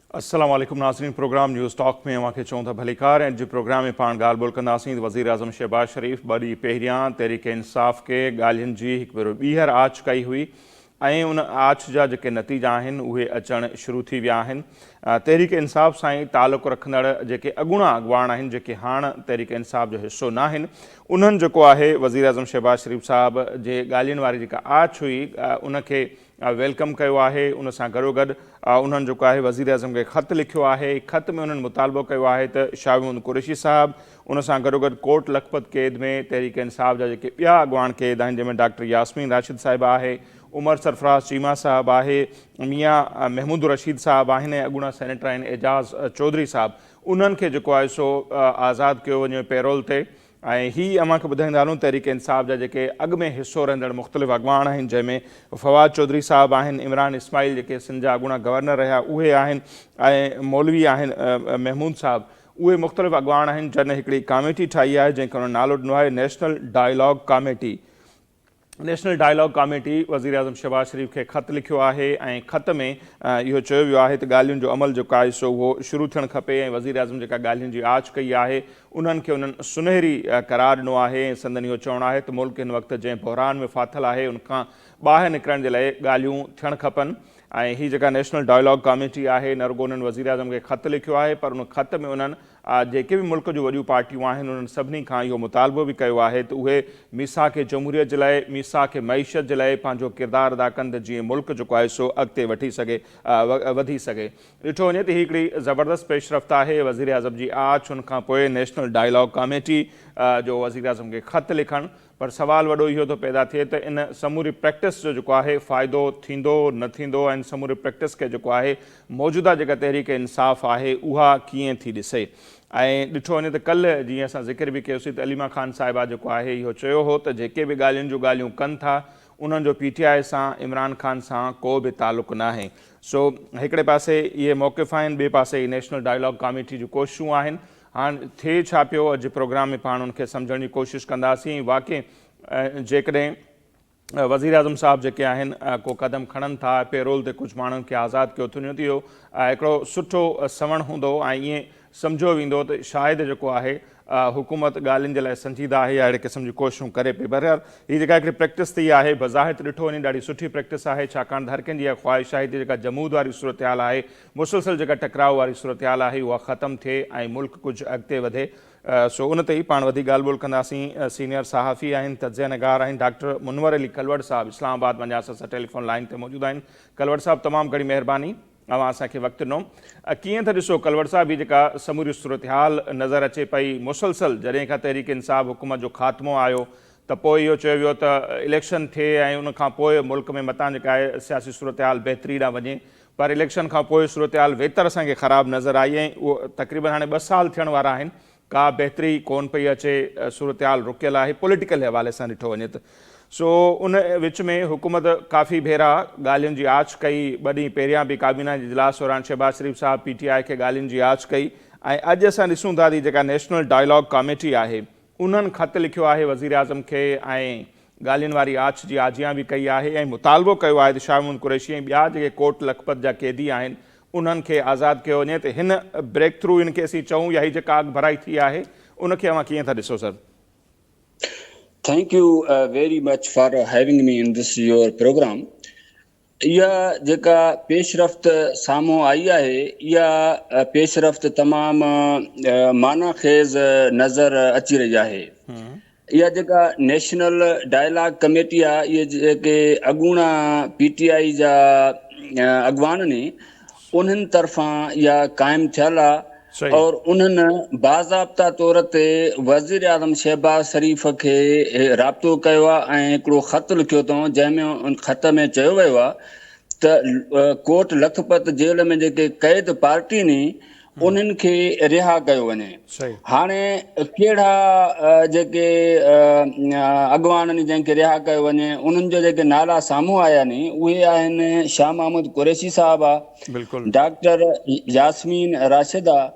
अस्सलाम वालेकुम नाज़रीन। प्रोग्राम न्यूज़ टॉक में अवां खे चऊं था भलीकार। ऐं प्रोग्राम में पाण ॻाल्हि ॿोल कंदासीं त वज़ीर आज़म शहबाज शरीफ़ ॿ ॾींहं पहिरियां तहरीक इंसाफ़ के ॻाल्हियुनि जी हिकु भेरो ॿीहर आच कई हुई ऐं उन आच जा जेके नतीजा आहिनि उहे अचणु शुरू थी विया आहिनि। तहरीक इंसाफ़ सां ई तालुक़ु रखंदड़ जेके अॻूणा अॻवान आहिनि, जेके हाणे तहरीक इंसाफ़ जो हिसो न आहिनि, उन्हनि जेको आहे वज़ीर आज़म शहबाज शरीफ़ साहब जे ॻाल्हियुनि वारी जेका आच हुई उनखे वेलकम कयो आहे। उन सां गॾोगॾु उन्हनि जेको आहे वज़ीर आज़म खे ख़त लिखियो आहे। ख़त में उन्हनि मुतालबो कयो आहे त शाह महमूद कुरैशी साहब, उन सां गॾोगॾु कोट लखपत क़ैद में तहरीक इंसाफ़ जा जेके ॿिया अॻवान क़ैद आहिनि, जंहिंमें डॉक्टर यास्मीन राशिद साहिबा आहे, उमर सरफराज़ चीमा साहब आहे, मियाँ महमूद रशीद साहब आहिनि ऐं अॻूणा सेनेटर आहिनि एजाज़ चौधरी साहब, उन्हनि खे जेको आहे सो आज़ादु कयो वञे पैरोल ते। ऐं हीअ अव्हां खे ॿुधाईंदा हलूं तहरीक इंसाफ़ जा जेके अॻु में हिसो रहंदड़ मुख़्तलिफ़ अॻवान आहिनि, जंहिंमें फवाद चौधरी साहब आहिनि, इमरान इस्माइल जेके सिंध जा अॻूणा गवर्नर रहिया उहे आहिनि, ऐं मौलवी आहिनि महमूद साहब, उहे मुख़्तलिफ़ अॻवान आहिनि। जन हिकिड़ी कमेटी ठाही आहे जंहिंखे उन्हनि नालो ॾिनो आहे national dialogue committee. National dialogue committee वज़ीर आज़म शहबाज शरीफ़ खे ख़त लिखियो आहे ऐं ख़त में इहो चयो वियो आहे त ॻाल्हियुनि जो अमल जेको आहे सो उहो शुरू थियणु खपे ऐं वज़ीर आज़म जेका ॻाल्हियुनि जी आच कई आहे उन्हनि खे उन्हनि सुनहरी करार ॾिनो आहे। ऐं संदन इहो चवणु आहे त मुल्क हिन वक़्तु जंहिं बहरान में फाथल आहे उनखां ॿाहिरि निकिरण जे लाइ ॻाल्हियूं थियणु खपनि। ऐं हीअ जेका नेशनल डायलॉग कमेटी आहे, न रुॻो उन्हनि वज़ीर आज़म खे ख़त लिखियो आहे, पर उन ख़त में उन्हनि जेके बि मुल्क जूं वॾियूं पार्टियूं आहिनि उन्हनि सभिनी खां इहो मुतालबो बि कयो आहे त उहे मीसाक जमहूरियत जे लाइ, मीसाक मईशत जे लाइ पंहिंजो किरदारु अदा कनि त जीअं मुल्क जेको आहे सो अॻिते वधी सघे। ॾिठो वञे त हीअ हिकिड़ी ज़बरदस्त पेशरफ़्त आहे। वज़ीर आज़म जी आच, उन खां पोइ नेशनल डायलॉग कमेटी जो वज़ीर आज़म खे ख़त लिखणु, पर सवालु वॾो इहो थो पैदा थिए त इन समूरी प्रैक्टिस जो जेको आहे फ़ाइदो थींदो न थींदो, ऐं समूरी प्रैक्टिस खे जेको आहे मौजूदा जेका तहरीक इंसाफ़ आहे उहा कीअं थी ॾिसे। ऐं ॾिठो वञे त कल्ह जीअं असां ज़िक्र बि कयोसीं त अलीमा ख़ान साहिबा जेको आहे इहो चयो हो त जेके बि ॻाल्हियुनि जूं ॻाल्हियूं कनि था उन्हनि जो PTI सां, इमरान ख़ान सां को बि तालुक़ु न आहे। सो हिकिड़े पासे इहे मौक़िफ़ आहिनि, ॿिए पासे नेशनल डायलॉग कमेटी जूं कोशिशूं आहिनि। हाणे थिए छा पियो, अॼु प्रोग्राम में पाण उनखे सम्झण जी कोशिशि कंदासीं। वाक़ई जेकॾहिं वज़ीर आज़म साहब जेके आहिनि को क़दम खणनि था, पैरोल ते कुझु माण्हुनि खे आज़ादु कयो थो वञे त इहो हिकिड़ो सुठो सवण हूंदो ऐं ईअं सम्झो वेंदो त शायदि जेको आहे हुकूमत ॻाल्हियुनि जे लाइ संजीदा आहे या अहिड़े क़िस्म जी कोशिशूं करे पई। बहरहाल हीअ जेका हिकिड़ी प्रैक्टिस थी आहे, बज़ाहिर ॾिठो वञे ॾाढी सुठी प्रैक्टिस आहे, छाकाणि त हर कंहिंजी इहा ख़्वाहिश आहे त जेका जमूद वारी सूरत हाल आहे, मुसलसल जेका टकराव वारी सूरत हाल आहे उहा ख़तमु थिए ऐं मुल्क कुझु अॻिते वधे। सो उन ते ई पाण वधीक ॻाल्हि ॿोल कंदासीं। सीनियर सहाफ़ी आहिनि, तजिया नगार आहिनि, डॉक्टर मुनवर अली कलवड़ साहब इस्लामाबाद वञा सां टेलीफोन लाइन ते मौजूदु आहिनि। कलवड़ साहब, तमामु घणी महिरबानी अवां असांखे वक़्तु ॾिनो। कीअं था ॾिसो कलवड़ साहब, हीअ जेका समूरी सूरत हाल नज़र अचे पई मुसलसल जॾहिं खां तहरीक इंसाफ़ हुकूमत जो ख़ात्मो आयो त पोइ इहो चयो वियो त इलेक्शन थिए ऐं उनखां पोइ मुल्क में मतां जेका आहे सियासी सूरत हाल बहितरी ॾांहुं वञे, पर इलेक्शन खां पोइ सूरत हाल वेतर असांखे ख़राबु नज़र आई ऐं उहो तक़रीबन हाणे 2 साल थियण वारा आहिनि, का बहितरी कोन पई अचे, सूरत हाल रुकियल आहे पॉलिटिकल हवाले सां ॾिठो वञे त। सो उन विच में हुकूमत काफ़ी भेरा ॻाल्हियुनि जी आच कई। 2 ॾींहं पहिरियां बि काबीना जे इजलास दौरान शहबाज शरीफ़ साहब PTI खे ॻाल्हियुनि जी आच कई ऐं अॼु असां ॾिसूं था त जेका नेशनल डायलॉग कमेटी आहे उन्हनि ख़त लिखियो आहे वज़ीर आज़म खे ऐं ॻाल्हियुनि वारी आच जी आजियां बि कई आहे ऐं मुतालबो कयो आहे त शाह महमूद कुरैशी ऐं ॿिया जेके कोट लखपत जा क़ैदी आहिनि उन्हनि खे आज़ादु कयो वञे। त हिन ब्रेक थ्रू हिनखे असीं चऊं या हीअ जेका आग भराई थी आहे उनखे अवां कीअं था ॾिसो sir? Thank you very much for having me in this your program. इहा जेका पेशरफ़्त साम्हूं आई आहे, इहा पेशरफ़्त तमामु माना ख़ेज़ नज़र अची रही आहे। इहा जेका नेशनल डायलॉग कमेटी आहे, इहे जेके अॻूणा PTI जा अॻवान आहिनि उन्हनि तरफ़ां इहा क़ाइमु थियल आहे और उन्हनि बाज़ाब्ता तौर ते वज़ीर आज़म शहबाज शरीफ़ खे राब्तो कयो आहे ऐं हिकिड़ो ख़त लिखियो अथऊं, जंहिंमें उन ख़त में चयो वियो आहे त कोट लखपत जेल में जेके क़ैद पार्टी नी उन्हनि खे रिहा कयो वञे। हाणे कहिड़ा जेके अॻवान आहिनि जंहिंखे रिहा कयो वञे, उन्हनि जो जेके नाला साम्हूं आया नी उहे आहिनि शाह महमूद कुरैशी साहब आहे, डॉक्टर यास्मीन राशिद आहे,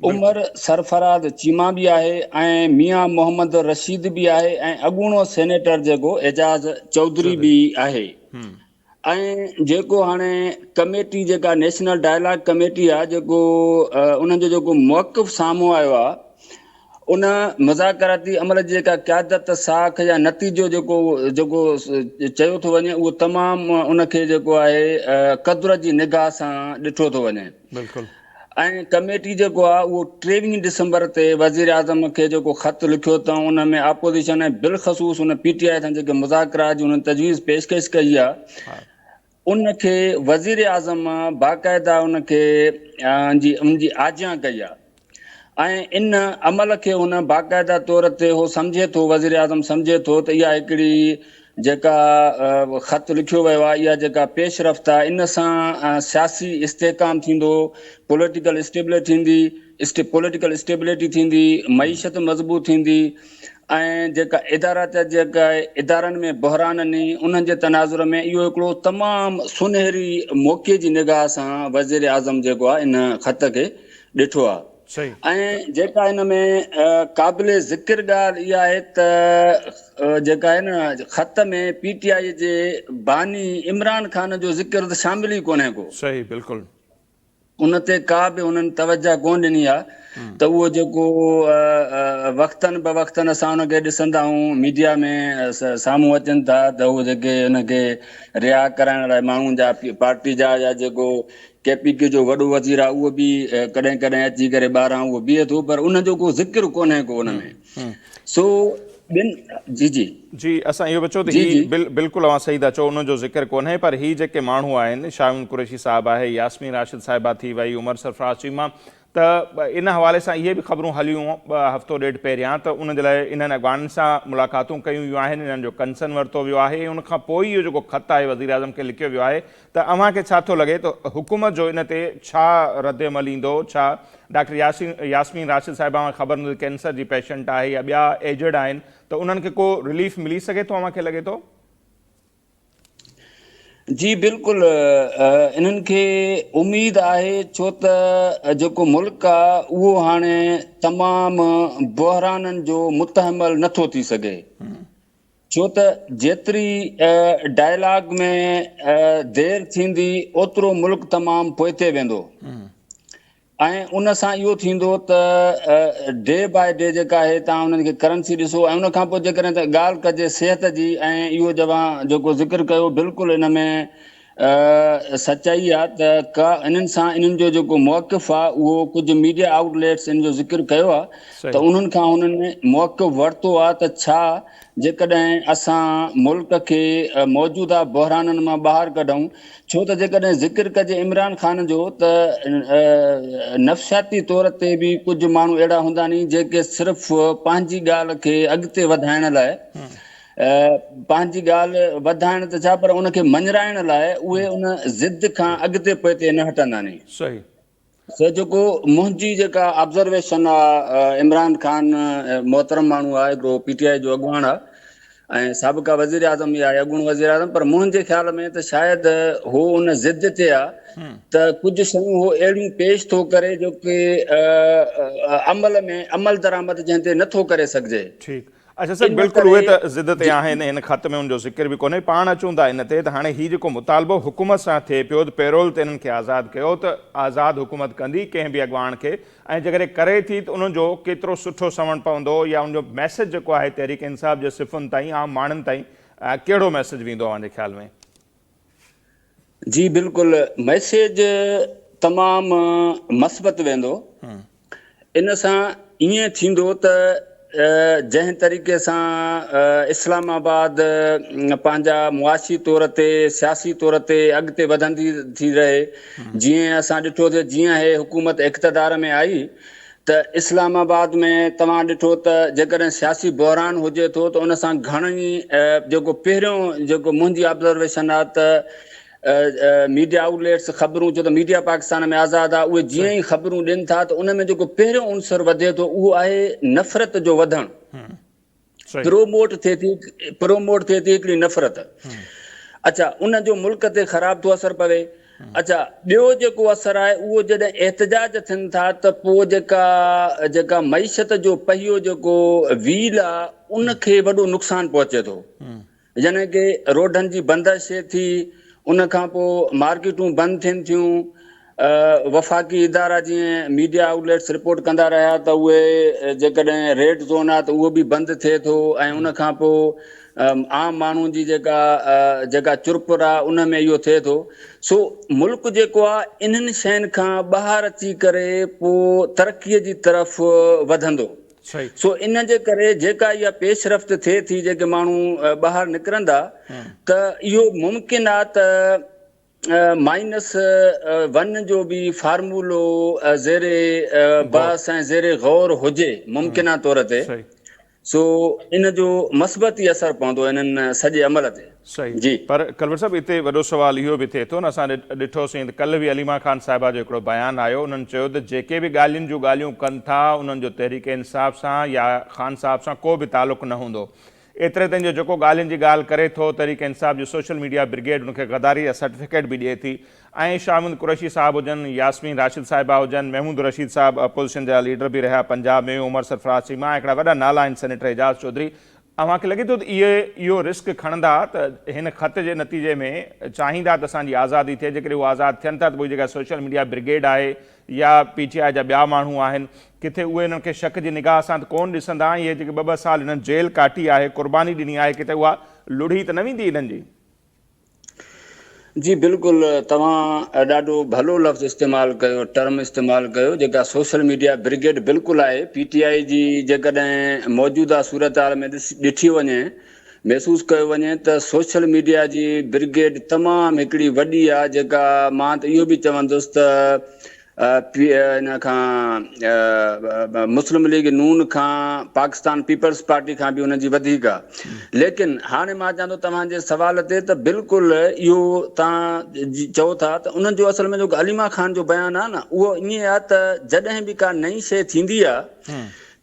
उमर सरफराज़ चीमा भी आहे ऐं मियाँ मोहम्मद रशीद भी आहे ऐं अॻूणो सेनेटर जेको एजाज़ चौधरी भी आहे। ऐं जेको हाणे कमेटी जेका नेशनल डायलॉग कमेटी आहे जेको उन्हनि जो जेको मौक़िफ़ साम्हूं आयो आहे उन मुज़ाकराती अमल जी जेका क़यादत साख या नतीजो जेको जेको चयो थो वञे उहो तमामु उनखे जेको आहे क़दुर जी निगाह सां ॾिठो थो वञे। बिल्कुलु। ऐं कमेटी जेको आहे उहो 23 डिसंबर ते वज़ीर आज़म खे जेको ख़त लिखियो अथऊं उन में आपोज़िशन ऐं बिलख़सूस उन PTI सां जेके मुज़ाकरा जी उन्हनि तजवीज़ पेशकश कई आहे उनखे वज़ीर आज़म बाक़ाइदा उनखे उनजी आज्ञा कई आहे ऐं इन अमल खे हुन बाक़ाइदा तौर ते उहो सम्झे थो वज़ीर आज़म सम्झे थो त इहा हिकिड़ी जेका ख़त लिखियो वियो आहे इहा जेका पेशरफ़्त आहे इन सां सियासी इस्तेहकाम थींदो पॉलिटिकल स्टेबिलिटी थींदी मईशत मज़बूत थींदी ऐं जेका इदारा जेका इदारनि में बहरान नी उन्हनि जे तनाज़ुर में इहो हिकिड़ो तमामु सुनहरी मौक़े जी निगाह सां वज़ीर आज़म जेको आहे इन ख़त खे ॾिठो आहे। ऐं जेका हिन में क़ाबिल ज़िक्र ॻाल्हि इहा आहे त जेका आहे न ख़त में PTI जे बानी इमरान ख़ान जो ज़िक्र त शामिल ई कोन्हे को। सही बिल्कुलु। उन ते का बि हुननि तवजा कोन ॾिनी आहे त उहो जेको वक़्तनि ब वक़्तनि असां हुनखे ॾिसंदा आहियूं मीडिया में साम्हूं अचनि था त उहे जेके हुनखे रिहा कराइण लाइ माण्हुनि जा पार्टी जा या जेको KPK जो वॾो वज़ीर आहे उहो बि कॾहिं कॾहिं अची करे ॿाहिरां उहो बीहे थो पर उनजो को ज़िक्र कोन्हे को हुन में। सो जी जी जी असां इहो बि चओ त हीउ बिल्कुलु अवां सही था चओ उनजो ज़िक्र कोन्हे पर हीअ जेके माण्हू आहिनि शाहीन कुरैशी साहिबु आहे यास्मीन राशिद साहिबा थी वई उमर सरफराज चीमा त इन हवाले सां इहे बि ख़बरूं हलियूं हफ़्तो ॾेढ पहिरियां त उन जे लाइ इन्हनि अॻवाननि सां मुलाक़ातूं कयूं वियूं आहिनि इन्हनि जो कंसर्न वरितो वियो आहे उन खां पोइ इहो जेको ख़त आहे वज़ीर आज़म खे लिखियो वियो आहे त अव्हांखे छा थो लॻे त हुकूमत जो इन ते छा रद्द अमल ईंदो छा डॉक्टर यास्मीन राशिद साहिबा ख़बर हूंदी कैंसर जी पेशेंट आहे या ॿिया एजड आहिनि त उन्हनि खे को रिलीफ मिली सघे थो अव्हांखे लॻे थो? जी बिल्कुलु इन्हनि खे उमेद आहे छो त जेको मुल्क आहे उहो हाणे तमामु बहराननि जो मुतहमल नथो थी सघे छो त जेतिरी डायलॉग में देरि थींदी ओतिरो मुल्क तमामु पोइते वेंदो ऐं उन सां इहो थींदो त डे बाय डे जेका आहे तव्हां उन्हनि खे करंसी ॾिसो ऐं उनखां पोइ जेकॾहिं त ॻाल्हि कजे सिहत जी ऐं इहो तव्हां जेको ज़िक्र कयो बिल्कुलु इन में सचाई आहे त का इन्हनि सां इन्हनि जो जेको मौक़िफ़ आहे उहो कुझु मीडिया आउटलेट्स इन जो ज़िक्र कयो आहे त उन्हनि खां उन्हनि मौक़िफ़ वरितो आहे त छा जेकॾहिं असां मुल्क खे मौजूदा बहराननि मां ॿाहिरि कढूं छो त जेकॾहिं ज़िक्र कजे इमरान ख़ान जो त नफ़्सियाती तौर ते बि कुझु माण्हू अहिड़ा हूंदा नी जेके सिर्फ़ु पंहिंजी ॻाल्हि खे अॻिते वधाइण लाइ पंहिंजी ॻाल्हि वधाइण त छा पर उनखे मञराइण लाइ उहे उन ज़िद खां अॻिते पोइते न हटंदा नी। सही त जेको मुंहिंजी जेका ऑब्ज़र्वेशन आहे इमरान ख़ान मोहतरम माण्हू आहे हिकिड़ो PTI जो अॻुवाण आहे ऐं साबिक़ा वज़ीर आज़म बि आहे अॻूण वज़ीर आज़म पर मुंहिंजे ख़्याल में त शायदि हू उन ज़िद ते आहे त कुझु शयूं हू अहिड़ियूं पेश थो करे जो की अमल में अमल दरामद जंहिं ते नथो करे सघिजे। ठीकु अच्छा सर बिल्कुलु उहे त ज़िद ते आहिनि हिन ख़त में उनजो ज़िक्र बि कोन्हे पाण अचूं था इन ते त हाणे हीउ जेको मुतालबो हुकूमत सां थिए पियो त पेरोल ते इन्हनि खे आज़ादु कयो त आज़ादु हुकूमत कंदी कंहिं बि अॻवान खे ऐं जेकॾहिं करे थी त उनजो केतिरो सुठो सवण पवंदो या उनजो मैसेज जेको आहे तहरीक इंसाफ़ जे सिफ़ुनि ताईं आम माण्हुनि ताईं कहिड़ो मैसेज वेंदो अव्हांजे ख़्याल में? जी बिल्कुलु मैसेज तमामु मस्बत वेंदो इन सां ईअं थींदो त जंहिं तरीक़े सां इस्लामाबाद पंहिंजा मुआशी तौर ते सियासी तौर ते अॻिते वधंदी थी रहे जीअं असां ॾिठो त जीअं हे हुकूमत इक़्तिदार में आई त इस्लामाबाद में तव्हां ॾिठो त जेकॾहिं सियासी बहरान हुजे थो त उन सां घणई जेको पहिरियों जेको मुंहिंजी ऑब्ज़र्वेशन आहे त मीडिया आउटलेट्स ख़बरूं छो त मीडिया पाकिस्तान में आज़ादु आहे उहे जीअं ई ख़बरूं ॾियनि था त उन में जेको पहिरियों उनसर वधे थो उहो आहे नफ़रत जो वधणु प्रोमोट थिए थी हिकिड़ी नफ़रत। अच्छा उन जो मुल्क ते ख़राब थो असरु पवे। अच्छा ॿियो जेको असरु आहे उहो जॾहिं एहतजाज थियनि था त पोइ जेका मईशत जो पहियो जेको व्हील आहे उनखे वॾो नुक़सानु पहुचे थो यानी की रोडनि जी बंदिश थी उन खां पोइ मार्केटूं बंदि थियनि थियूं। वफ़ाक़ी इदारा जीअं मीडिया आउटलेट्स रिपोर्ट कंदा रहिया त उहे जेकॾहिं रेड ज़ोन आहे त उहो बि बंदि थिए थो ऐं उन खां पोइ आम माण्हुनि जी जेका चुरपुर आहे उन में इहो थिए थो। सो मुल्क जेको आहे इन्हनि शयुनि खां ॿाहिरि अची करे पोइ तरक़ीअ जी तरफ़ वधंदो। सो इन जे करे जेका इहा पेशरफ़्त थिए थी, जेके माण्हू ॿाहिरि निकिरंदा त इहो मुमकिन आहे त -1 जो बि फार्मूलो ज़ेरे बहस ऐं ज़ेरे गौर हुजे मुमकिना तौर ते। सो इन जो मस्बती असर पवंदो इन्हनि सॼे अमल ते। सही जी पर कलवर साहब हिते वॾो सुवाल इहो बि थिए थो न, असां ॾिठोसीं त कल्ह बि अलीमा ख़ान साहिबा जो हिकिड़ो बयानु आयो। उन्हनि चयो त जेके बि ॻाल्हियुनि जूं ॻाल्हियूं कनि था उन्हनि जो तहरीक इंसाफ़ सां या ख़ान साहब सां को बि तालुक़ु न हूंदो। एतिरे ताईं जो जेको ॻाल्हियुनि जी ॻाल्हि करे थो, तहरीक इंसाफ़ जो सोशल मीडिया ब्रिगेड उनखे गद्दारी जा सर्टिफिकेट बि ॾिए थी। ऐं शामिद कुरैशी साहब हुजनि, यास्मीन राशिद साहिबा हुजनि, महमूद रशीद साहब अपोज़िशन जा लीडर बि रहिया पंजाब में, उमर सरफराज चीमा, हिकिड़ा वॾा नाला आहिनि, सेनेटर एजाज़ चौधरी। अव्हांखे लॻे थो त इहो रिस्क खणंदा त हिन ख़त जे नतीजे में चाहींदा त असांजी आज़ादी थिए। जेकॾहिं उहे आज़ादु थियनि था त उहे जेका सोशल मीडिया ब्रिगेड आहे या PTI जा ॿिया माण्हू आहिनि, किथे उहे हिननि खे शक जी निगाह सां त कोन ॾिसंदा। इहे जेके 2-2 साल हिननि जेल काटी आहे, क़ुर्बानी ॾिनी आहे, किथे उहा लुढ़ी त न वेंदी हिननि जी? जी बिल्कुलु, तव्हां ॾाढो भलो लफ़्ज़ इस्तेमालु कयो, टर्म इस्तेमालु कयो। जेका सोशल मीडिया ब्रिगेड बिल्कुलु आहे। PTI जी जेकॾहिं मौजूदा सूरत हाल में ॾिठी वञे, महसूसु कयो वञे त सोशल मीडिया जी ब्रिगेड तमामु हिकिड़ी वॾी आहे। जेका मां त इहो बि चवंदुसि त इन खां मुस्लिम लीग नून खां, पाकिस्तान पीपल्स पार्टी खां बि उनजी वधीक आहे। लेकिन हाणे मां चवां थो तव्हांजे सवाल ते त बिल्कुलु इहो तव्हां चओ था त उन्हनि जो असल में जो अलीमा ख़ान जो बयानु आहे न, उहो ईअं आहे त जॾहिं बि का नई शइ थींदी आहे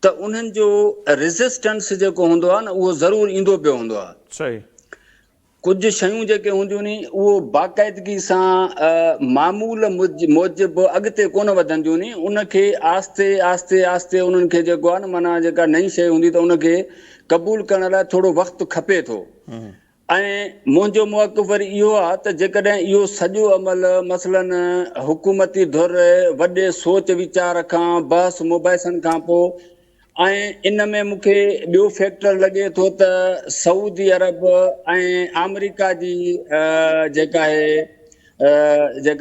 त उन्हनि जो रेज़िस्टेंस जेको हूंदो आहे न, उहो ज़रूरु ईंदो पियो हूंदो आहे। सही। कुझु शयूं जेके हूंदियूं नी उहो बाक़ाइदगी सां मामूल मूजिबि अॻिते कोन वधंदियूं नी। उनखे आस्ते आस्ते आस्ते उन्हनि खे जेको आहे न, माना जेका नई शइ हूंदी त उनखे क़बूल करण लाइ थोरो वक़्तु खपे थो। ऐं मुंहिंजो मौक़िफ़ वरी इहो आहे त जेकॾहिं इहो सॼो अमल मसलन हुकूमती धुर वॾे सोच वीचार खां बहस मुबहसनि खां पोइ, ऐं इन में मूंखे ॿियो फैक्टर लॻे थो त सऊदी अरब ऐं अमेरिका जी जेका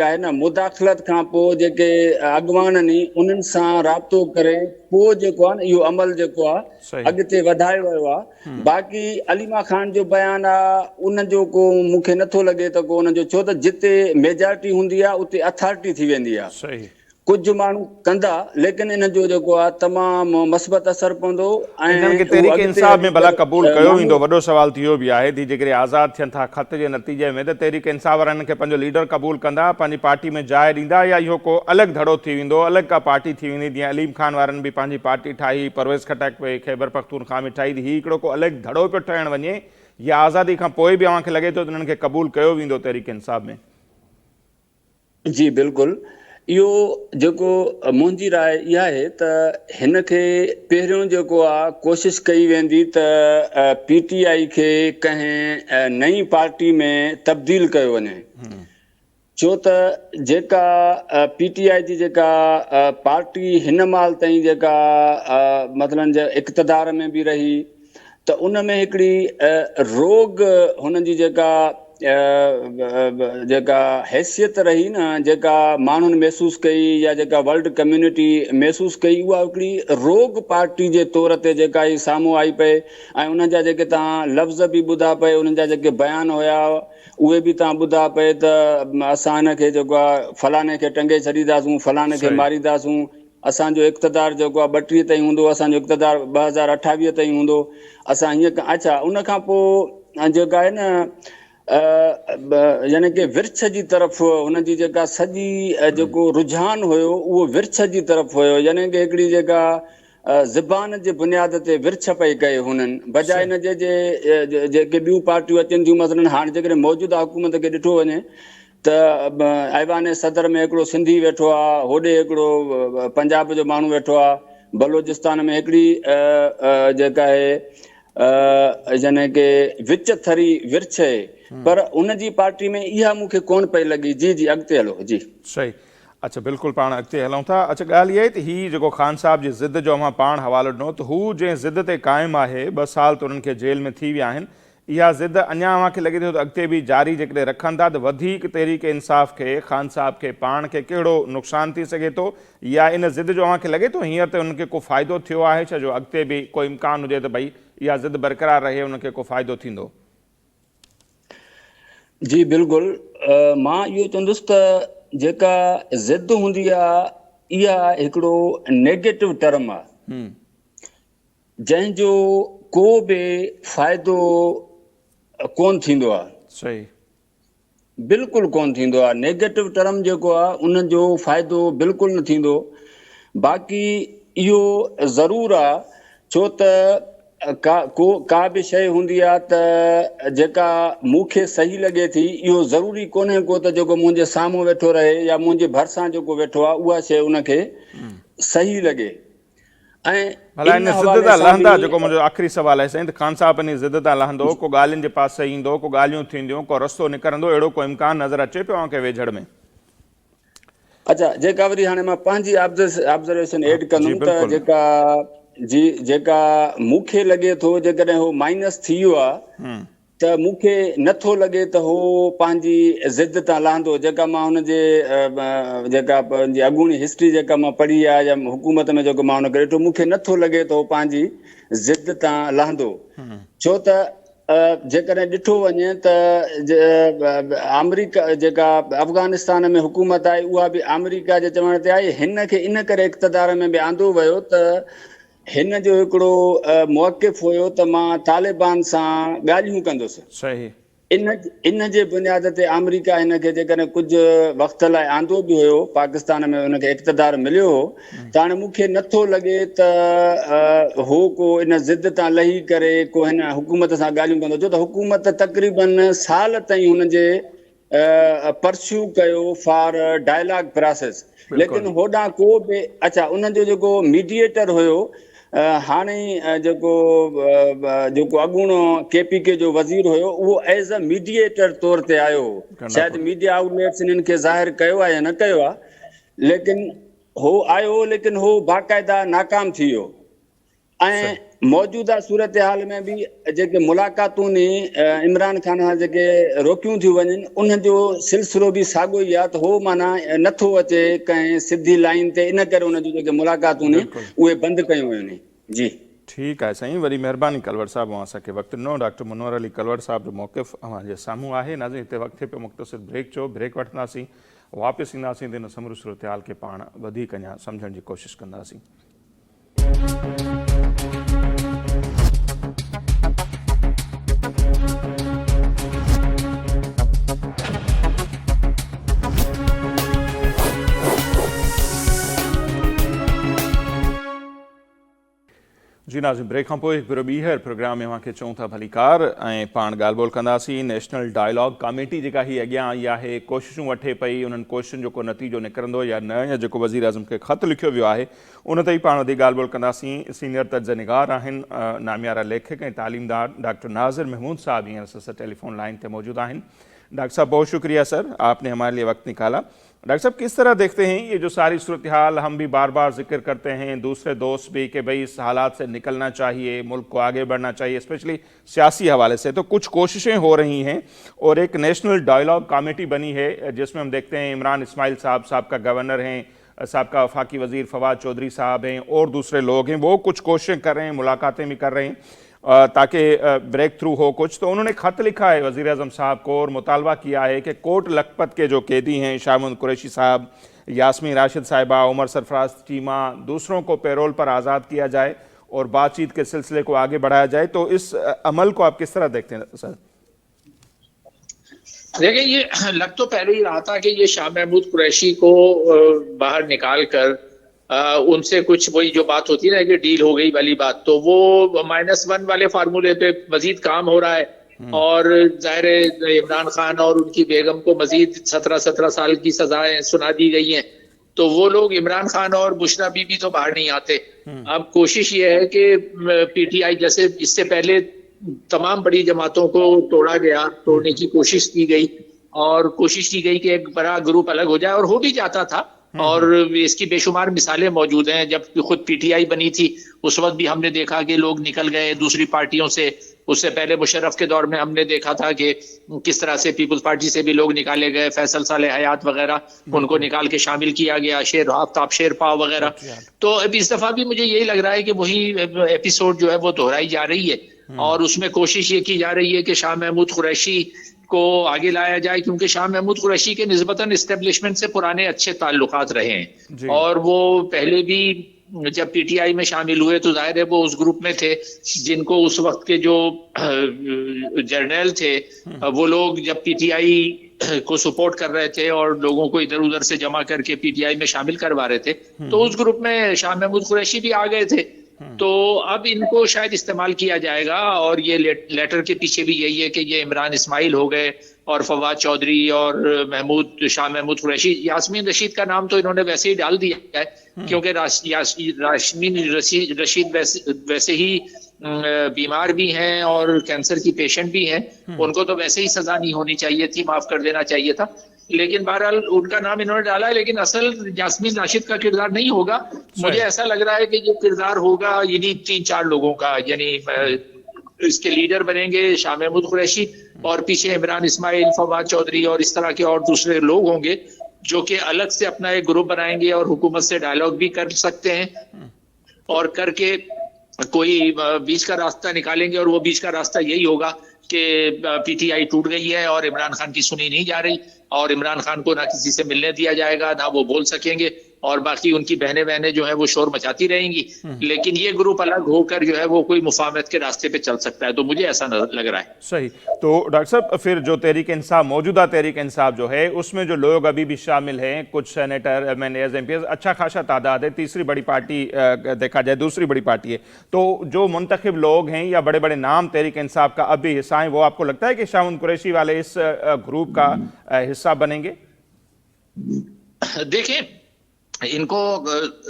आहे न मुदाख़लत खां पोइ जेके अॻवान नी उन्हनि सां राब्तो करे पोइ जेको आहे न इहो अमल जेको आहे अॻिते वधायो वियो आहे। बाक़ी अलीमा ख़ान जो बयानु आहे, उन जो को मूंखे नथो लॻे त को उनजो, छो त जिते मेजॉरिटी हूंदी आहे उते अथॉरिटी थी वेंदी आहे। कुझु माण्हू कंदा, लेकिन इन जो जेको आहे तमामु मस्बत असरु पवंदो। इन्हनि खे तहरीक इंसाफ़ में भला क़बूल कयो वेंदो? वॾो सवाल त इहो बि आहे थी, जेकॾहिं आज़ादु थियनि था ख़त जे नतीजे में, त तहरीक इंसाफ़ वारा हिननि खे पंहिंजो लीडर क़बूल कंदा, पंहिंजी पार्टी में जाइ ॾींदा, या इहो को अलॻि धड़ो थी वेंदो, अलॻि का पार्टी थी वेंदी? जीअं अलीम ख़ान वारनि बि पंहिंजी पार्टी ठाही, परवेज़ खटक पे ख़ैबर पख्तूनख्वा में ठाही, हीउ हिकिड़ो को अलॻि धड़ो पियो ठहणु वञे, या आज़ादी खां पोइ बि अव्हांखे लॻे थो त हिननि खे क़बूल कयो वेंदो तहरीक इंसाफ़ में? जी बिल्कुलु, इहो जेको मुंहिंजी राय इहा आहे त हिन खे पहिरियों जेको आहे कोशिशि कई वेंदी त PTI खे कंहिं नई पार्टी में तब्दील कयो वञे। छो त जेका PTI जी जेका पार्टी हिन महिल ताईं जेका मतिलबु इक़्तिदार में बि रही, त उन में हिकिड़ी रोग हुननि जी जेका हैसियत रही न, जेका माण्हुनि महसूसु कई या जेका वर्ल्ड कम्यूनिटी महसूसु कई, उहा हिकिड़ी रोग पार्टी जे तौर ते जेका ई साम्हूं आई पए। ऐं उन्हनि जा जेके तव्हां लफ़्ज़ बि ॿुधा पए, उन्हनि जा जेके बयान हुया उहे बि तव्हां ॿुधा पए त असां हिन खे जेको आहे फलाणे खे टंगे छॾींदासूं, फलाणे खे मारींदासूं, असांजो इक़्तिदार जेको आहे 32 ताईं हूंदो, असांजो इक़्तिदार 2028 ताईं हूंदो, असां हीअं। अच्छा, उन खां पोइ जेका आहे न यानी कि विर्छ जी तरफ़ हुनजी जेका सॼी जेको रुझान हुयो उहो विर्छ जी तरफ़ हुयो। यानी कि हिकिड़ी जेका ज़बान जे बुनियाद ते विर्छ पई कए हुननि, बजाए हिन जे जेके ॿियूं पार्टियूं अचनि थियूं। मसलन हाणे जेकॾहिं मौजूदा हुकूमत खे ॾिठो वञे त ऐवान सदर में हिकिड़ो सिंधी वेठो आहे, होॾे हिकिड़ो पंजाब जो माण्हू वेठो आहे, बलोचिस्तान में हिकिड़ी जेका आहे यानी कि विच थरी विर्छ आहे, पर उन जी पार्टी में इहा मूंखे कोन पई लॻी। जी जी अॻिते हलो। जी सही। अच्छा बिल्कुलु पाण अॻिते हलूं था। अच्छा ॻाल्हि इहा आहे त हीउ जेको ख़ान साहब जी ज़िद जो अवां पाण हवालो ॾिनो त हू जंहिं ज़िद ते क़ाइमु आहे 2 साल त उन्हनि खे जेल में थी विया आहिनि, इहा ज़िद अञा अव्हांखे लॻे थो त अॻिते बि जारी जेकॾहिं रखनि था त वधीक तहरीक इंसाफ़ खे ख़ान साहब खे पाण खे कहिड़ो नुक़सानु थी सघे थो, या इन ज़िद जो अव्हांखे लॻे थो हींअर त उनखे को फ़ाइदो थियो आहे छा, जो अॻिते बि को इम्कानु हुजे त भई इहा ज़िद बरक़रार रहे, उनखे को फ़ाइदो थींदो? जी बिल्कुलु। मां इहो चवंदुसि त जेका ज़िद हूंदी आहे इहा हिकिड़ो नेगेटिव टर्म आहे जंहिंजो को बि फ़ाइदो कोन थींदो आहे। सही। बिल्कुलु कोन थींदो आहे। नेगेटिव टर्म जेको आहे उन जो फ़ाइदो बिल्कुलु न थींदो। बाक़ी इहो ज़रूरु आहे छो त का बि शइ हूंदी आहे त जेका मूंखे सही लॻे थी, इहो ज़रूरी कोन्हे को त जेको मुंहिंजे साम्हूं वेठो रहे या मुंहिंजे भरिसां जेको वेठो आहे उहा शइ उनखे सही लॻे। ऐं भला इन ज़िद तां लहंदा, जेको मुंहिंजो आख़िरी सुवालु आहे साईं, त ख़ान साहब इन ज़िद तां लहंदो, को ॻाल्हियुनि जे पासे ईंदो, को ॻाल्हियूं थींदियूं, को रस्तो निकिरंदो, अहिड़ो को इम्कानु नज़र अचे पियो अव्हांखे वेझड़ में? अच्छा, जेका वरी हाणे मां पंहिंजी ऑब्ज़र्वेशन एड कंदुमि त जेका मूंखे लॻे थो जेकॾहिं हो माइनस थी वियो आहे त मूंखे नथो लॻे त हो पंहिंजी ज़िद तां लहंदो। जेका मां हुनजे जेका पंहिंजी अॻूणी हिस्ट्री जेका मां पढ़ी आहे या हुकूमत में जेको मां हुनखे ॾिठो, मूंखे नथो लॻे त हो पंहिंजी ज़िद तां लहंदो। छो त जेकॾहिं ॾिठो वञे त अमरीका जेका अफ़गानिस्तान में हुकूमत आहे उहा बि अमरीका जे चवण ते आहे। हिन खे इन करे इक़्तिदार में बि आंदो वियो त हिन जो हिकिड़ो मौक़िफ़ हुयो त मां तालिबान सां ॻाल्हियूं कंदुसि। सही। इन जे बुनियाद ते अमरीका हिन खे जेकॾहिं कुझु वक़्त लाइ आंदो बि हुयो, पाकिस्तान में हुनखे इक़्तिदार मिलियो हो, त हाणे मूंखे नथो लॻे त हो को इन ज़िद तां लही करे को हिन हुकूमत सां ॻाल्हियूं कंदो, छो त हुकूमत तक़रीबन साल ताईं हुनजे परस्यू कयो फॉर डायलॉग प्रोसेस, लेकिन होॾां को बि अच्छा उनजो जेको मीडिएटर हुयो हाणे जेको अॻूणो KPK जो वज़ीर हुयो उहो एज़ अ मीडिएटर तौर ते आयो। शायदि मीडिया आउटलेट्स इन्हनि खे ज़ाहिर कयो आहे या न कयो आहे, लेकिन हो आयो, लेकिन हो बाक़ाइदा नाकाम थी वियो। ऐं मौजूदा सूरत हाल में बि जेके मुलाक़ातूं इमरान खान सां जेके रोकियूं थियूं वञनि उनजो सिलसिलो बि साॻियो ई आहे त हो माना नथो अचे कंहिं सिधी लाइन ते, इन करे उन जूं जेके मुलाक़ातूं उहे बंदि कयूं वयूं। जी ठीकु आहे साईं, वरी महिरबानी कलवट साहिबु, असांखे वक़्तु ॾिनो। डॉक्टर मुनवर अली कलवट साहिब जो मौक़िफ़ अव्हांजे साम्हूं आहे। नाज़रीन, हिते वक़्तु पियो मुख़्तसिर ब्रेक जो, ब्रेक वठंदासीं, वापसि ईंदासीं त इन समूरे सूरत हाल खे पाण वधीक अञा सम्झण जी कोशिशि कंदासीं। जी नाज़रीन, ब्रेक खां पोइ हिकु ॿीहर प्रोग्राम में अव्हांखे चऊं था भलीकार, ऐं पाण ॻाल्हि ॿोल कंदासीं। नेशनल डायलॉग कमेटी जेका हीअ अॻियां आई आहे, कोशिशूं वठे पई, उन्हनि कोशिशुनि जो को नतीजो निकिरंदो या न, या जेको वज़ीर आज़म खे ख़त लिखियो वियो आहे उन ते ई पाण वधीक ॻाल्हि ॿोल कंदासीं। सीनियर तर्जुनिगार आहिनि, नामियारा लेखक ऐं तालीमदार डॉक्टर नाज़िर महमूद साहब हींअर असां टेलीफोन लाइन पर मौजूद आहिनि। डॉक्टर साहब, बहुत शुक्रिया सर, आपने हमारे लिए वक्त निकाला। डॉक्टर साहब, किस तरह देखते हैं ये जो सारी सूरत हाल, हम भी बार बार जिक्र करते हैं, दूसरे दोस्त भी, कि भाई इस हालात से निकलना चाहिए, मुल्क को आगे बढ़ना चाहिए, स्पेशली सियासी हवाले से, तो कुछ कोशिशें हो रही हैं और एक नेशनल डायलॉग कमेटी बनी है जिसमें हम देखते हैं इमरान इस्माइल साहब का गवर्नर हैं, साबका वफाकी वज़ीर फवाद चौधरी साहब हैं और दूसरे लोग हैं, वो कुछ कोशिशें कर रहे हैं, मुलाकातें भी कर रहे हैं ताकि ब्रेक थ्रू हो कुछ। तो उन्होंने ख़त लिखा है वज़ीर आज़म साहब को और मुतालबा किया है कि कोट लखपत के जो कैदी हैं, शाहमद कुरैशी साहब, यास्मीन राशिद साहिबा, उमर सरफराज चीमा, दूसरों को पैरोल पर आज़ाद किया जाए और बातचीत के सिलसिले को आगे बढ़ाया जाए। तो इस अमल को आप किस तरह देखते हैं सर? देखिए, ये लग तो पहले ही रहा था कि ये शाह महमूद कुरैशी को बाहर निकाल कर उनसे कुछ वही जो बात होती है ना कि डील हो गई वाली बात, तो वो -1 वाले फार्मूले पे मजीद काम हो रहा है और जाहिर है इमरान खान और उनकी बेगम को मजीद 17 साल की सजाएं सुना दी गई हैं। तो वो लोग इमरान खान और बुशरा बीबी तो बाहर नहीं आते। अब कोशिश ये है कि PTI जैसे इससे पहले तमाम बड़ी जमातों को तोड़ा गया, तोड़ने की कोशिश की गई और कोशिश की गई कि एक बड़ा ग्रुप अलग हो जाए, और हो भी जाता था। और इसकी बेशुमार मिसालें मौजूद हैं। जब खुद पीटीआई बनी थी उस वक्त भी हमने देखा कि लोग निकल गए दूसरी पार्टियों से। उससे पहले मुशर्रफ के दौर में हमने देखा था कि किस तरह से पीपल्स पार्टी से भी लोग निकाले गए, फैसल साले हयात वगैरह, उनको निकाल के शामिल किया गया, शेर आफ्ताब शेर पाव वगैरह। तो अब इस दफा भी मुझे यही लग रहा है कि वही एपिसोड जो है वो दोहराई जा रही है, और उसमें कोशिश ये की जा रही है कि शाह महमूद कुरैशी को आगे लाया जाए, क्योंकि शाह महमूद कुरैशी के निस्बतन एस्टेब्लिशमेंट से पुराने अच्छे ताल्लुकात रहे हैं, और वो पहले भी जब पीटीआई में शामिल हुए तो जाहिर है वो उस ग्रुप में थे जिनको उस वक्त के जो जर्नल थे वो लोग जब पीटीआई को सपोर्ट कर रहे थे और लोगों को इधर उधर से जमा करके पीटीआई में शामिल करवा रहे थे, तो उस ग्रुप में शाह महमूद कुरैशी भी आ गए थे। तो अब इनको शायद इस्तेमाल किया जाएगा, और ये लेटर के पीछे भी यही है कि ये इमरान इस्माइल हो गए और फवाद चौधरी और शाह महमूद कुरैशी। यास्मीन रशीद का नाम तो इन्होंने वैसे ही डाल दिया है, क्योंकि यास्मीन रशीद वैसे ही बीमार भी हैं और कैंसर की पेशेंट भी हैं, उनको तो वैसे ही सजा नहीं होनी चाहिए थी, माफ कर देना चाहिए था। लेकिन बहरहाल उनका नाम इन्होंने डाला है, लेकिन असल यास्मीन राशिद का किरदार नहीं होगा। मुझे ऐसा लग रहा है कि ये किरदार होगा इन्हीं 3-4 लोगों का, यानी इसके लीडर बनेंगे शाह महमूद कुरैशी, और पीछे इमरान इस्माइल, फवाद चौधरी और इस तरह के और दूसरे लोग होंगे जो कि अलग से अपना एक ग्रुप बनाएंगे और हुकूमत से डायलॉग भी कर सकते हैं, और करके कोई बीच का रास्ता निकालेंगे। और वो बीच का रास्ता यही होगा कि पीटीआई टूट गई है और इमरान खान की सुनी नहीं जा रही, और इमरान खान को ना किसी से मिलने दिया जाएगा, ना वो बोल सकेंगे, और बाकी उनकी बहनें जो है वो शोर मचाती रहेंगी। लेकिन ये ग्रुप अलग होकर जो है वो कोई मुफाहमत के रास्ते पे चल सकता है, तो मुझे ऐसा लग रहा है। सही। तो डॉक्टर साहब, फिर जो तहरीक इंसाफ, मौजूदा तहरीक इंसाफ जो है, उसमें जो लोग अभी भी शामिल हैं, कुछ सेनेटर, एमएनएज, एमपीएस, अच्छा खासा तादाद है, तीसरी बड़ी पार्टी देखा जाए दूसरी बड़ी पार्टी है, तो जो मुंतखब लोग हैं या बड़े बड़े नाम तहरीक इंसाफ का अब भी हिस्सा हैं, वो आपको लगता है कि शाह महमूद कुरैशी वाले इस ग्रुप का हिस्सा बनेंगे? देखें, इनको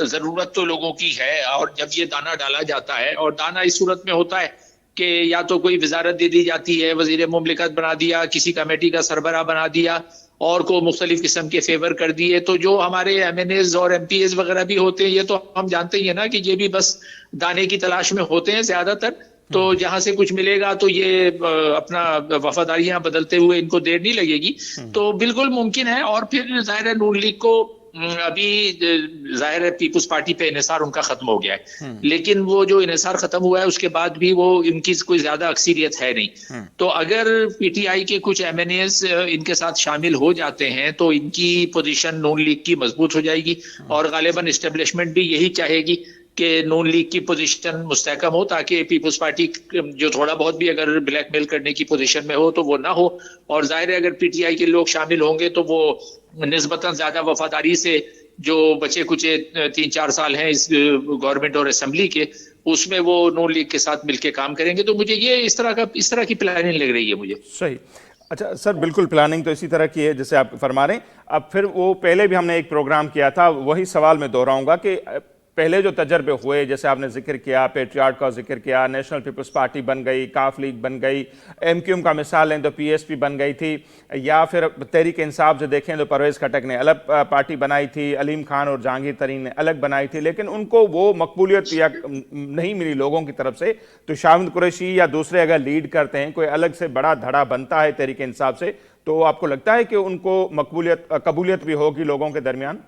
जरूरत तो लोगों की है, और जब ये दाना डाला जाता है, और दाना इस सूरत में होता है कि या तो कोई वजारत दे दी जाती है, वजीर मुमलिकत बना दिया, किसी कमेटी का सरबराह बना दिया, और को मुख्तलिफ किस्म के फेवर कर दिए। तो जो हमारे एमएनएज और एमपीएस वगैरह भी होते हैं, ये तो हम जानते ही है ना कि ये भी बस दाने की तलाश में होते हैं ज्यादातर। तो जहां से कुछ मिलेगा तो ये अपना वफादारियां बदलते हुए इनको देर नहीं लगेगी, तो बिल्कुल मुमकिन है। और फिर जाहिर है नून लीग को अभी जाहिर है पीपुल्स पार्टी पे इन्हिसार उनका खत्म हो गया है, लेकिन वो जो इन्हिसार खत्म हुआ है उसके बाद भी वो इनकी कोई ज्यादा अक्सरियत है नहीं। तो अगर पीटीआई के कुछ एमएनएस इनके साथ शामिल हो जाते हैं तो इनकी पोजीशन नून लीग की मजबूत हो जाएगी, और गालिबन एस्टेब्लिशमेंट भी यही चाहेगी कि नून लीग की पोजीशन मुस्तहकम हो, ताकि पीपुल्स पार्टी जो थोड़ा बहुत भी अगर ब्लैकमेल करने की पोजीशन में हो तो वो ना हो। और जाहिर है अगर पीटीआई के लोग शामिल होंगे तो वो निस्बतन ज्यादा वफादारी से, जो बचे कुचे 3-4 साल हैं इस गवर्नमेंट और असेंबली के, उसमें वो नून लीग के साथ मिलकर काम करेंगे। तो मुझे ये इस तरह की प्लानिंग लग रही है मुझे। सही। अच्छा सर, बिल्कुल प्लानिंग तो इसी तरह की है जैसे आप फरमा रहे हैं। अब फिर वो पहले भी हमने एक प्रोग्राम किया था, वही सवाल मैं दोहराऊंगा कि पहले जो तजर्बे हुए, जैसे आपने जिक्र किया, पेट्रियाट का जिक्र किया, नेशनल पीपल्स पार्टी बन गई, काफ लीग बन गई, एमक्यूएम का मिसाल लें तो पीएसपी बन गई थी, या फिर तहरीक इंसाफ जो देखें तो परवेज़ खटक ने अलग पार्टी बनाई थी, अलीम खान और जहांगीर तरीन ने अलग बनाई थी, लेकिन उनको वो मकबूलियत या नहीं मिली लोगों की तरफ से। तो शाह महमूद कुरैशी या दूसरे अगर लीड करते हैं, कोई अलग से बड़ा धड़ा बनता है तहरीक इंसाफ से, तो आपको लगता है कि उनको कबूलियत भी होगी लोगों के दरमियान?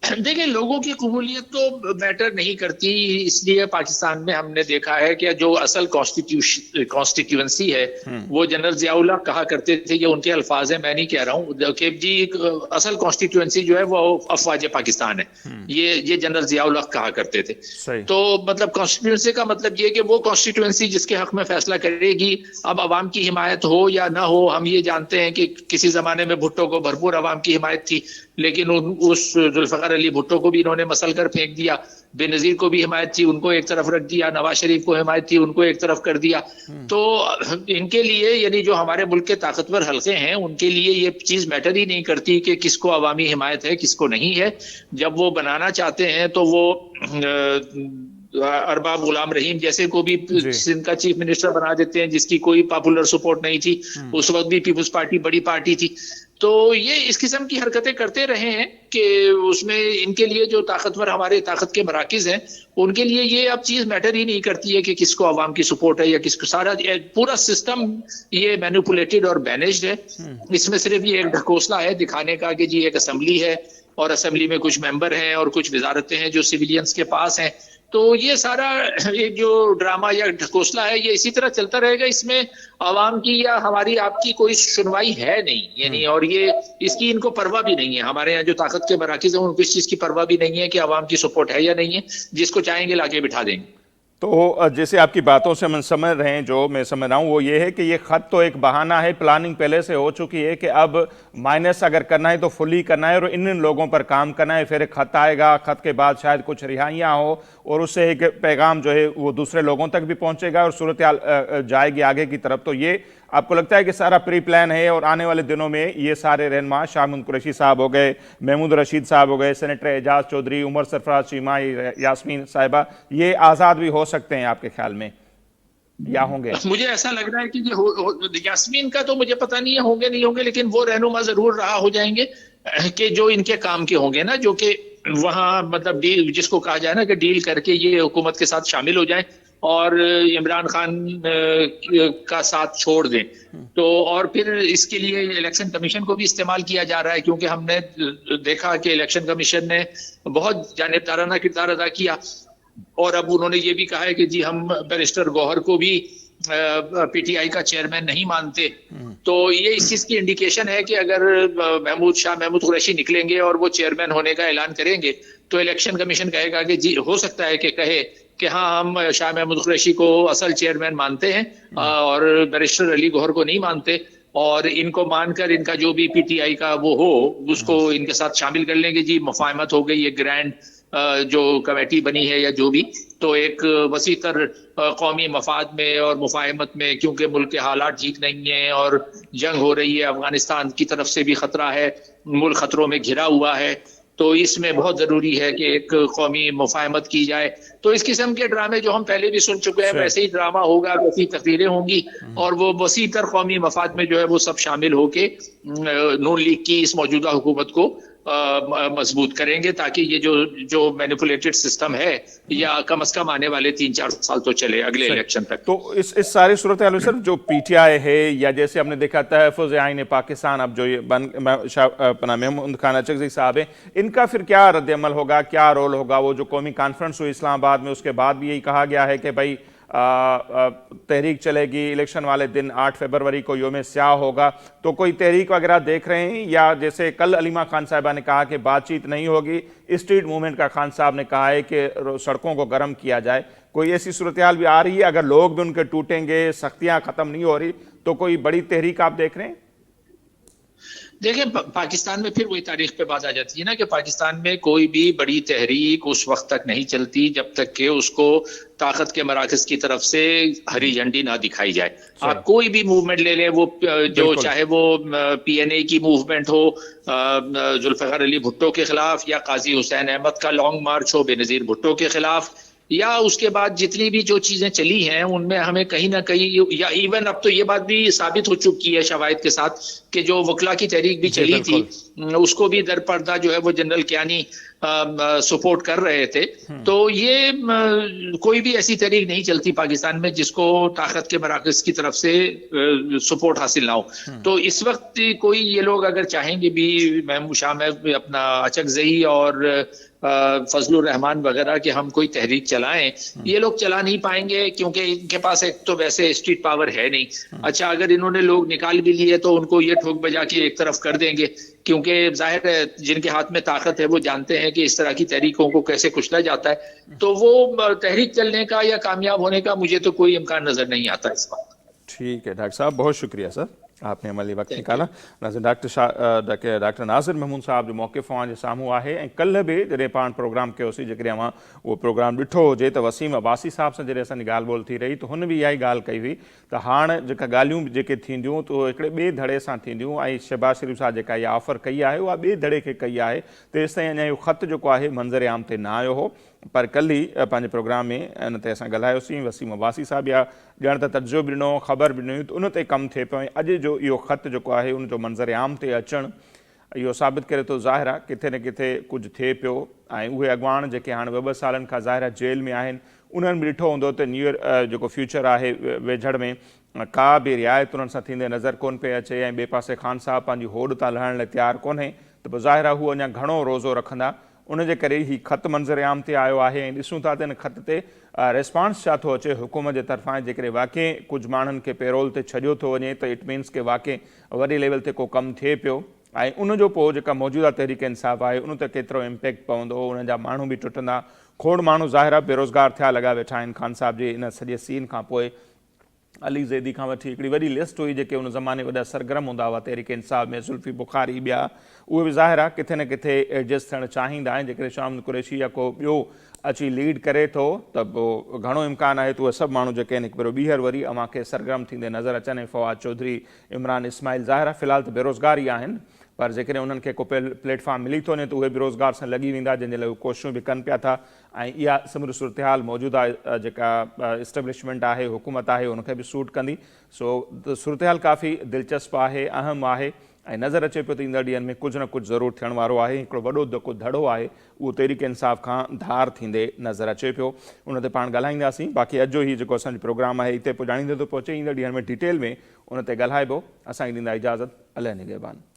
देखिए, लोगों की कबूलियत तो मैटर नहीं करती, इसलिए पाकिस्तान में हमने देखा है कि जो असल कॉन्स्टिट्यूएंसी है वो जनरल जियाउल हक कहा करते थे, ये उनके अल्फाज है, मैं नहीं कह रहा हूँ कि जी असल कॉन्स्टिट्यूएंसी जो है वो अफवाज पाकिस्तान है, ये जनरल जियाउल हक कहा करते थे। तो मतलब कॉन्स्टिट्यूएंसी का मतलब ये कि वो कॉन्स्टिट्यूएंसी जिसके हक में फैसला करेगी, अब अवाम की हिमायत हो या ना हो। हम ये जानते हैं कि किसी जमाने में भुट्टो को भरपूर अवाम की हिमायत थी, लेकिन उस जुल्फिकार अली भुट्टो को भी इन्होंने मसल कर फेंक दिया, बेनजीर को भी हिमायत थी, उनको एक तरफ रख दिया, नवाज शरीफ को हिमायत थी, उनको एक तरफ कर दिया। तो इनके लिए, यानी जो हमारे मुल्क के ताकतवर हल्के हैं, उनके लिए ये चीज मैटर ही नहीं करती कि किसको अवामी हिमायत है किसको नहीं है। जब वो बनाना चाहते हैं तो वो अरबाब गुलाम रहीम जैसे को भी जी। सिंध का चीफ मिनिस्टर बना देते हैं, जिसकी कोई पॉपुलर सपोर्ट नहीं थी। उस वक्त भी पीपुल्स पार्टी बड़ी पार्टी थी। तो ये इस किस्म की हरकतें करते रहे हैं कि उसमें इनके लिए जो ताकतवर हमारे ताकत के मराकिज हैं, उनके लिए ये अब चीज मैटर ही नहीं करती है कि किसको अवाम की सपोर्ट है या किसको। सारा पूरा सिस्टम ये मैनिपुलेटेड और मैनेज्ड है। इसमें सिर्फ ये एक ढकोसला है दिखाने का कि जी एक असेंबली है और असेंबली में कुछ मेंबर हैं और कुछ वजारतें हैं जो सिविलियंस के पास हैं। तो ये सारा एक जो ड्रामा या ढकोसला है ये इसी तरह चलता रहेगा। इसमें आवाम की या हमारी आपकी कोई सुनवाई है नहीं, यानी और ये इसकी इनको परवाह भी नहीं है। हमारे यहाँ जो ताकत के मराकिज हैं उनको इस चीज की परवाह भी नहीं है कि आवाम की सपोर्ट है या नहीं है, जिसको चाहेंगे लाके बिठा देंगे। तो जैसे आपकी बातों से हम समझ रहे हैं, जो मैं समझ रहा हूँ वो ये है कि ये खत तो एक बहाना है, प्लानिंग पहले से हो चुकी है कि अब माइनस अगर करना है तो फुली करना है और इन लोगों पर काम करना है। फिर एक खत आएगा, खत के बाद शायद कुछ रिहाइयाँ हो और उससे एक पैगाम जो है वो दूसरे लोगों तक भी पहुँचेगा और सूरत जाएगी आगे की तरफ। तो ये आपको लगता है कि सारा प्री प्लान है और आने वाले दिनों में ये सारे रहनुमा, शाह महमूद कुरैशी साहब हो गए, महमूद रशीद साहब हो गए, सेनेटर एजाज चौधरी, उमर सरफराज चीमा, यास्मीन साहिबा, ये आज़ाद भी हो सकते हैं आपके ख्याल में या होंगे? मुझे ऐसा लग रहा है कि यास्मीन का तो मुझे पता नहीं है होंगे नहीं होंगे, लेकिन वो रहनुमा जरूर रहा हो जाएंगे कि जो इनके काम के होंगे ना, जो कि वहां मतलब डील जिसको कहा जाए ना कि डील करके ये हुकूमत के साथ शामिल हो जाएं और इमरान खान का साथ छोड़ दें। तो और फिर इसके लिए इलेक्शन कमीशन को भी इस्तेमाल किया जा रहा है, क्योंकि हमने देखा कि इलेक्शन कमीशन ने बहुत जानिबदाराना किरदार अदा किया और अब उन्होंने ये भी कहा है कि जी हम बैरिस्टर गौहर को भी पीटीआई का चेयरमैन नहीं मानते। तो ये इस चीज की इंडिकेशन है कि अगर महमूद कुरैशी निकलेंगे और वो चेयरमैन होने का ऐलान करेंगे तो इलेक्शन कमीशन कहेगा कि जी हो सकता है कि कहे कि हाँ हम शाह महमूद कुरैशी को असल चेयरमैन मानते हैं और बैरिस्टर अली गौहर को नहीं मानते, और इनको मानकर इनका जो भी पीटीआई का वो हो उसको इनके साथ शामिल कर लेंगे। जी मुफाहमत हो गई, ये ग्रैंड जो कमेटी बनी है या जो भी, तो एक वसीतर कौमी मफाद में और मुफाहमत में, क्योंकि मुल्क के हालात ठीक नहीं है और जंग हो रही है, अफगानिस्तान की तरफ से भी खतरा है, मुल्क खतरों में घिरा हुआ है, तो इसमें बहुत जरूरी है कि एक कौमी मुफाहमत की जाए। तो इस किस्म के ड्रामे जो हम पहले भी सुन चुके हैं वैसे ही ड्रामा होगा, वैसी तकरीरें होंगी और वो वसीतर कौमी मफाद में जो है वो सब शामिल होके नून लीग की इस मौजूदा हुकूमत को मजबूत करेंगे, ताकि ये जो मैनिपुलेटेड सिस्टम है या कम से कम आने वाले 3-4 साल तो चले अगले इलेक्शन तक। तो इस सारी सूरत हाल में सर जो पीटीआई है या जैसे हमने देखा तहफ़्फ़ुज़ आईन पाकिस्तान, अब जो ये अपना महमूद खान अचकज़ई साहब हैं, इनका फिर क्या रद्द-ए-अमल होगा, क्या रोल होगा? वो जो कौमी कॉन्फ्रेंस हुई इस्लामाबाद में उसके बाद भी यही कहा गया है कि भाई तहरीक चलेगी, इलेक्शन वाले दिन 8 फरवरी को योम स्याह होगा। तो कोई तहरीक वगैरह देख रहे हैं या जैसे कल अलीमा खान साहिबा ने कहा कि बातचीत नहीं होगी, स्ट्रीट मूवमेंट का खान साहब ने कहा है कि सड़कों को गर्म किया जाए, कोई ऐसी सूरत हाल भी आ रही है? अगर लोग भी उनके टूटेंगे, सख्तियां खत्म नहीं हो रही, तो कोई बड़ी तहरीक आप देख रहे हैं? देखिए पाकिस्तान में फिर वही तारीख पे बात आ जाती है ना कि पाकिस्तान में कोई भी बड़ी तहरीक उस वक्त तक नहीं चलती जब तक कि उसको ताकत के मराकज़ की तरफ से हरी झंडी ना दिखाई जाए। आप कोई भी मूवमेंट ले लें, वो जो चाहे वो पीएनए की मूवमेंट हो जुल्फ़िकार अली भुट्टो के खिलाफ, या काजी हुसैन अहमद का लॉन्ग मार्च हो बेनज़ीर भुट्टो के खिलाफ, या उसके बाद जितनी भी जो चीजें चली हैं उनमें हमें कहीं ना कहीं, या इवन अब तो ये बात भी साबित हो चुकी है शवाहिद के साथ कि जो वकला की तहरीक भी चली थी उसको भी दरपर्दा जो है वो जनरल कियानी सपोर्ट कर रहे थे। तो ये कोई भी ऐसी तहरीक नहीं चलती पाकिस्तान में जिसको ताकत के मराकज़ की तरफ से सपोर्ट हासिल ना हो। तो इस वक्त कोई ये लोग अगर चाहेंगे भी, महमूद शाह में अपना अचकज़ई और फजलुर रहमान वगैरह कि हम कोई तहरीक चलाएं, ये लोग चला नहीं पाएंगे क्योंकि इनके पास एक तो वैसे स्ट्रीट पावर है नहीं। अच्छा अगर इन्होंने लोग निकाल भी लिए तो उनको ये ठोक बजा के एक तरफ कर देंगे, क्योंकि जाहिर है जिनके हाथ में ताकत है वो जानते हैं कि इस तरह की तहरीकों को कैसे कुचला जाता है। तो वो तहरीक चलने का या कामयाब होने का मुझे तो कोई इम्कान नजर नहीं आता इस बात। ठीक है डॉक्टर साहब, बहुत शुक्रिया सर, आपने अमली वक्त निकाला। डॉक्टर नाज़िर महमूद साहब जो मौक़िफ़ जो साम्हूं आहे, ऐं कल्ह बि जॾहिं पाण प्रोग्राम कयोसीं, जेकॾहिं अवां उहो प्रोग्राम ॾिठो हुजे त वसीम अब्बासी साहब सां जॾहिं असांजी ॻाल्हि ॿोल थी रही त हुन बि इहा ई ॻाल्हि कई हुई त हाणे जेका ॻाल्हियूं जेके थींदियूं त उहे हिकिड़े ॿिए धड़े सां थींदियूं, ऐं शहबाज शरीफ़ साहब जेका इहा ऑफर कई आहे उहा ॿिए धड़े खे कई आहे। तेसिताईं अञा इहो ख़त जेको आहे मंज़र आम ते न आयो हो। पर कल ही पंहिंजे प्रोग्राम में इन ते असां ॻाल्हायोसीं। वसीम अब्बासी साहब या ॼण त तर्जो बि ॾिनो, ख़बर बि ॾिनी, त उन ते कमु थिए पियो। अॼु जो इहो ख़त जेको आहे उन जो मंज़र आम ते अचणु इहो साबित करे थो ज़ाहिर आहे किथे न किथे कुझु थिए पियो। ऐं उहे अॻवान जेके हाणे ॿ सालनि खां ज़ाहिर आहे जेल में आहिनि, उन्हनि बि ॾिठो हूंदो त न्यू ईयर जेको फ्यूचर आहे वेझड़ में का बि रिआयत उन्हनि सां थींदे नज़र कोन पई अचे। ऐं ॿिए पासे ख़ान साहब पंहिंजी होड़ तां लहण लाइ तयारु कोन्हे, त पोइ ज़ाहिर आहे हू अञा घणो रोज़ो रखंदा। उनजे करे ही ख़त मंज़र आम ते आयो आहे। ऐं ॾिसूं था त इन ख़त ते रिस्पॉन्स छा थो अचे हुकूमत जे तरफ़ां। जेकॾहिं वाक़ई कुझु माण्हुनि खे पेरोल ते छॾियो थो वञे त इट मीन्स के वाक़ई वॾे लेवल ते को कमु थिए पियो। ऐं उनजो पोइ जेका मौजूदा तहरीक इंसाफ़ आहे उन ते केतिरो इम्पैक्ट पवंदो, उन जा माण्हू बि टुटंदा। खोड़ माण्हू ज़ाहिर आहे बेरोज़गार थिया लॻा वेठा आहिनि। ख़ान साहब जे इन सॼे सीन खां पोइ अली ज़ैदी खां वठी हिकिड़ी वॾी लिस्ट हुई जेके उन ज़माने वॾा सरगर्म हूंदा हुआ तहरीक इंसाफ़ में, ज़ुल्फ़ी बुखारी ॿिया, उहे बि ज़ाहिर आहे किथे न किथे एडजस्ट थियणु चाहींदा आहिनि। जेकॾहिं शाम कुरैशी या को ॿियो अची लीड करे थो त पोइ घणो इम्कान आहे त उहे सभु माण्हू जेके आहिनि हिकु भेरो ॿीहर वरी अव्हां खे सरगर्म थींदे नज़र अचनि। फवाद चौधरी, इमरान इस्माइल ज़ाहिर आहे फ़िलहाल त बेरोज़गार ई आहिनि, पर जेकॾहिं उन्हनि खे को प्लेटफॉर्म मिली थो वञे त उहे बि रोज़गार सां लॻी वेंदा, जंहिंजे लाइ उहे कोशिशूं बि कनि पिया था। ऐं इहा समूरी सूरत हाल मौजूदा जेका इस्टेब्लिशमेंट आहे, हुकूमत आहे, उनखे बि सूट कंदी। सो सूरत हाल काफ़ी दिलचस्प आहे, अहम आहे। ऐं नज़र अचे पियो त ईंदड़ ॾींहंनि में कुझु न कुझु ज़रूरु थियण वारो आहे। हिकिड़ो वॾो जेको धड़ो आहे उहो तहरीक इंसाफ़ खां धार थींदे नज़र अचे पियो। उन ते पाण ॻाल्हाईंदासीं। बाक़ी अॼु जो ही जेको असांजो प्रोग्राम आहे हिते पुॼाणींदे थो पहुचे। ईंदड़ ॾींहंनि में डिटेल में उन ते ॻाल्हाइबो। असांखे ॾींदा इजाज़त। अलाह निगहबान।